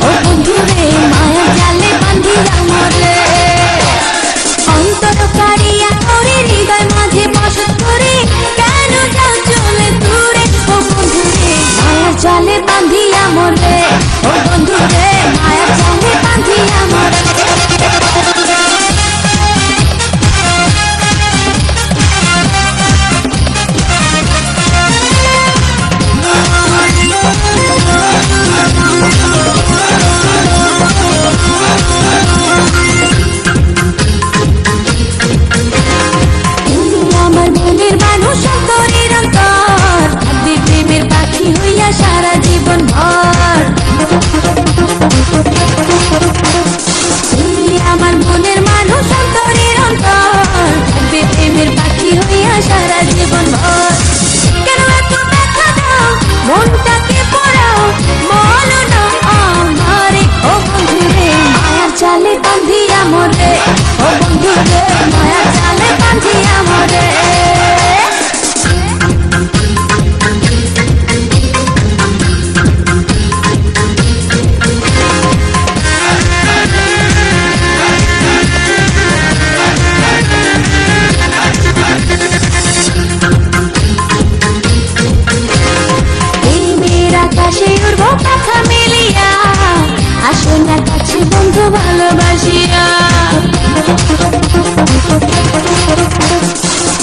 ও বন্ধুরে মায়া জালে বাঁধিয়া মরে অন্তর কাড়িয়া করে হৃদয় মাঝে বসত করে কেন যাও চলে দূরে ও বন্ধুরে মায়া জালে বাঁধিয়া মরে ও বন্ধুরে মায়া জালে বাঁধিয়া মরে সারা জীবন ভর তুমি আমার মনের মানুষ অন্তরের অন্তর থাকবে প্রেমের পাখি হইয়া সারা জীবন ভর কেন এত ব্যথা দাও মনটাকে পড়াও বলো না আমারে ও বন্ধুরে মায়ার জালে বাঁধিয়া মরে ও বন্ধুরে মায়ার জালে বাঁধিয়া মরে পাখা মেলিয়া আসো না কাছে বন্ধু ভালোবাসিয়া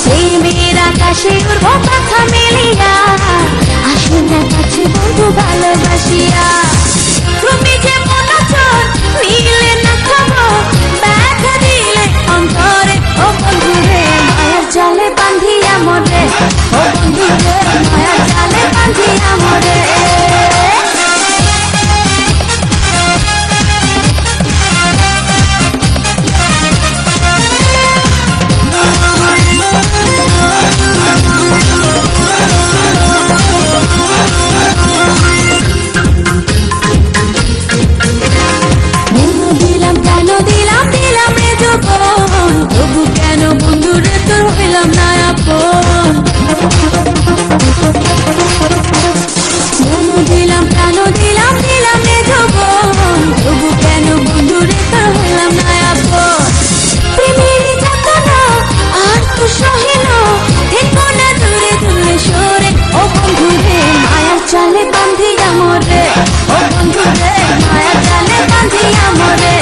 প্রেমের আকাশে উড়ব পাখা মেলিয়া আসো না কাছে বন্ধু ভালোবাসিয়া তুমি যে মনে চোর মিলে না খবর ব্যথা দিলে অন্তরে ও বন্ধুরে মায়ার জালে বাঁধিয়া মরে ও বন্ধুরে মায়ার জালে বাঁধিয়া মরে জালে বাঁধিয়া মরে ও বন্ধুরে মায়া জালে বাঁধিয়া মরে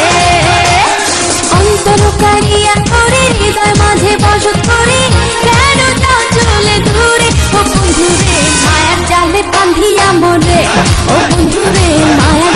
অন্তর কাড়িয়া করে হৃদয় মাঝে বসত করে কেন যাও চলে দূরে ও বন্ধুরে মায়া জালে বাঁধিয়া মরে ও বন্ধুরে মায়া